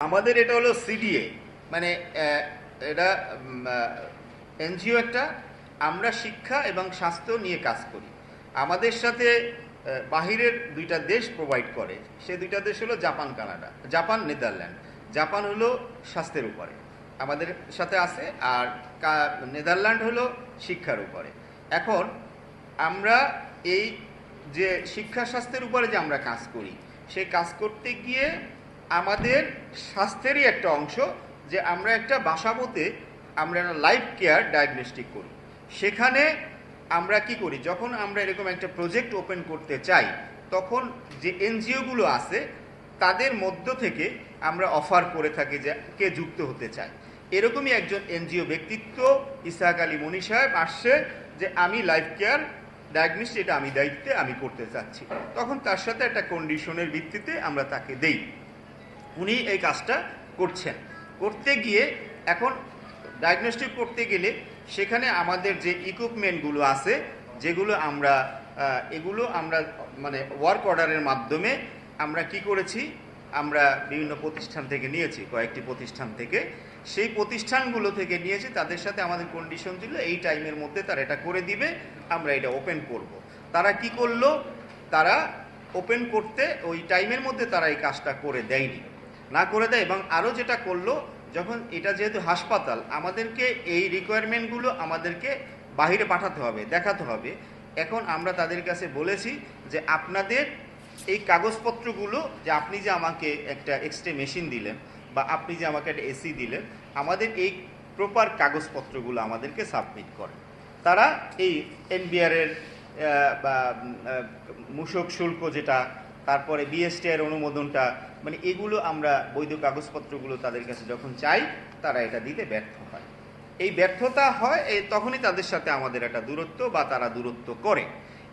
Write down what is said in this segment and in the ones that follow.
আমাদের এটা হলো সিডিএ, মানে এটা এনজিও একটা। আমরা শিক্ষা এবং স্বাস্থ্য নিয়ে কাজ করি। আমাদের সাথে বাহিরের দুইটা দেশ প্রোভাইড করে। সে দুইটা দেশ হলো Japan, Canada. Japan, Netherland. Japan হলো স্বাস্থ্যের উপরে আমাদের সাথে আছে, আর নেদারল্যান্ড হলো শিক্ষার উপরে। এখন আমরা এই যে শিক্ষা স্বাস্থ্যের উপরে যে আমরা কাজ করি, সেই কাজ করতে গিয়ে আমাদের স্বাস্থ্যেরই একটা অংশ যে আমরা একটা বাসাবোতে আমরা লাইফ কেয়ার ডায়াগনস্টিক করি। সেখানে আমরা কি করি, যখন আমরা এরকম একটা প্রজেক্ট ওপেন করতে চাই, তখন যে এনজিওগুলো আছে তাদের মধ্য থেকে আমরা অফার করে থাকি যে কে যুক্ত হতে চায়। এরকমই একজন এনজিও ব্যক্তিত্ব ইসহাক আলী মনি সাহেব আসছে যে আমি লাইফ কেয়ার ডায়াগনস্টিক এটা আমি দায়িত্বে আমি করতে চাচ্ছি। তখন তার সাথে একটা কন্ডিশনের ভিত্তিতে আমরা তাকে দেই। উনি এই কাজটা করছেন। করতে গিয়ে এখন ডায়াগনস্টিক করতে গেলে সেখানে আমাদের যে ইকুইপমেন্টগুলো আছে, যেগুলো এগুলো আমরা মানে ওয়ার্ক অর্ডারের মাধ্যমে আমরা কি করেছি, আমরা বিভিন্ন প্রতিষ্ঠান থেকে নিয়েছি, কয়েকটি প্রতিষ্ঠান থেকে। সেই প্রতিষ্ঠানগুলো থেকে নিয়েছি, তাদের সাথে আমাদের কন্ডিশন ছিল এই টাইমের মধ্যে তারা এটা করে দিবে, আমরা এটা ওপেন করব। তারা কি করলো, তারা ওপেন করতে ওই টাইমের মধ্যে তারা এই কাজটা করে দেয়নি, না করে দেয়। এবং আরও যেটা করলো, যখন এটা যেহেতু হাসপাতাল, আমাদেরকে এই রিকোয়ারমেন্টগুলো আমাদেরকে বাহিরে পাঠাতে হবে, দেখাতে হবে। এখন আমরা তাদের কাছে বলেছি যে আপনাদের এই কাগজপত্রগুলো, যে আপনি যে আমাকে একটা এক্সট্রা মেশিন দিলেন বা আপনি যে আমাকে একটা এসি দিলেন, আমাদের এই প্রপার কাগজপত্রগুলো আমাদেরকে সাবমিট করেন। তারা এই এনবিআরের বা মূসক শুল্ক যেটা, তারপরে বিএসটিআর অনুমোদনটা, মানে এগুলো আমরা বৈধ কাগজপত্রগুলো তাদের কাছে যখন চাই, তারা এটা দিতে ব্যর্থ হয়। এই ব্যর্থতা হয় তখনই তাদের সাথে আমাদের একটা দূরত্ব বা তারা দূরত্ব করে।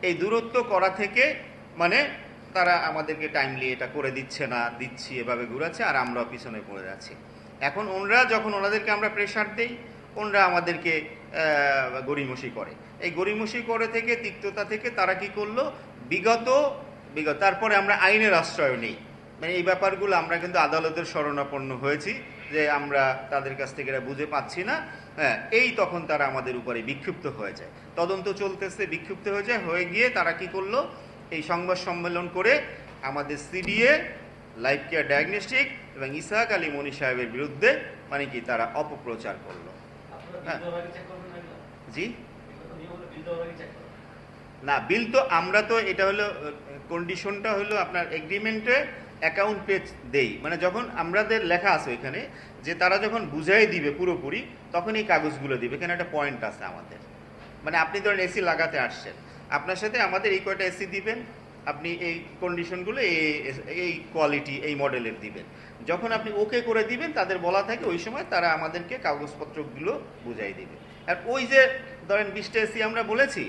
এই দূরত্ব করা থেকে মানে তারা আমাদেরকে টাইমলি এটা করে দিচ্ছে না, দিচ্ছি এভাবে ঘুরাচ্ছে, আর আমরাও পিছনে পড়ে যাচ্ছি। এখন যখন ওনাদেরকে আমরা প্রেশার দেই, ওনারা আমাদেরকে গড়িমসি করে। এই গড়িমসি করে থেকে, তিক্ততা থেকে তারা কি করলো, বিগত তারপরে আমরা আইনের আশ্রয় নেই। মানে এই ব্যাপারগুলো আমরা কিন্তু আদালতের শরণাপন্ন হয়েছি যে আমরা তাদের কাছ থেকে এটা বুঝে পাচ্ছি না। হ্যাঁ, তখন তারা আমাদের উপরে বিক্ষুব্ধ হয়ে যায়। তদন্ত চলতেছে, বিক্ষুব্ধ হয়ে গিয়ে তারা কি করলো, এই সংবাদ সম্মেলন করে আমাদের সিডিএ, লাইফ কেয়ার ডায়াগনস্টিক এবং ইসহাক আলী মনি সাহেবের বিরুদ্ধে মানে কি তারা অপপ্রচার করলো। হ্যাঁ জি, না বিল তো আমরা তো এটা হলো কন্ডিশনটা হলো আপনার এগ্রিমেন্টে অ্যাকাউন্ট পেজ দেই, মানে যখন আমাদের লেখা আছে এখানে যে তারা যখন বুঝাই দিবে পুরোপুরি, তখন এই কাগজগুলো দিবে। এখানে একটা পয়েন্ট আছে আমাদের, মানে আপনি ধরেন এসি লাগাতে আসছেন, আপনার সাথে আমাদের এই কয়টা এসি দিবেন, আপনি এই কন্ডিশনগুলো এই কোয়ালিটি এই মডেলের দিবেন। যখন আপনি ওকে করে দিবেন, তাদের বলা থাকে ওই সময় তারা আমাদেরকে কাগজপত্রগুলো বুঝাই দিবে। আর ওই যে ধরেন 20টা এসি আমরা বলেছি,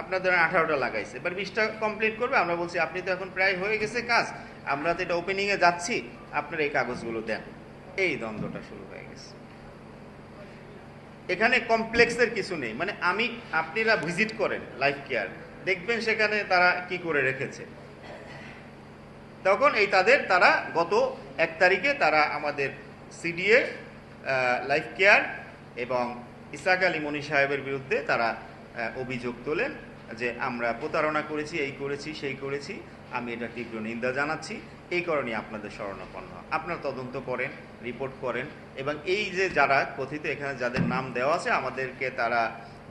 আপনার ধরেন 18টা লাগাইছে, এবার 20টা কমপ্লিট করবে। আমরা বলছি আপনি তো এখন প্রায় হয়ে গেছে কাজ, আমরা তো এটা ওপেনিংয়ে যাচ্ছি, আপনার এই কাগজগুলো দেন। এই দ্বন্দ্বটা শুরু হয়ে গেছে। এখানে কমপ্লেক্সের কিছু নেই, মানে আপনারা ভিজিট করেন লাইফ কেয়ার, দেখবেন সেখানে তারা কি করে রেখেছে। তখন তারা গত 1 তারিখে তারা আমাদের সিডিএ, লাইফ কেয়ার এবং ইসহাক আলী মনি সাহেবের বিরুদ্ধে তারা অভিযোগ তোলেন যে আমরা প্রতারণা করেছি, এই করেছি, সেই করেছি। আমি এটা তীব্র নিন্দা জানাচ্ছি। এই কারণে আপনাদের শরণাপন্ন। আপনারা তদন্ত করেন, রিপোর্ট করেন, এবং এই যে যারা কথিত এখানে যাদের নাম দেওয়া আছে, আমাদেরকে তারা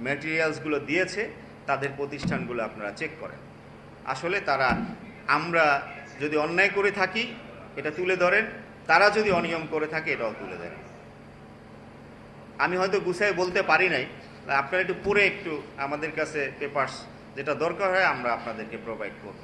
ম্যাটেরিয়ালসগুলো দিয়েছে, তাদের প্রতিষ্ঠানগুলো আপনারা চেক করেন। আসলে আমরা যদি অন্যায় করে থাকি এটা তুলে ধরেন, তারা যদি অনিয়ম করে থাকে এটাও তুলে ধরেন। আমি হয়তো গুছাই বলতে পারি নাই, আপনারা একটু পড়ে একটু আমাদের কাছে পেপারস যেটা দরকার হয় আমরা আপনাদেরকে প্রোভাইড করব।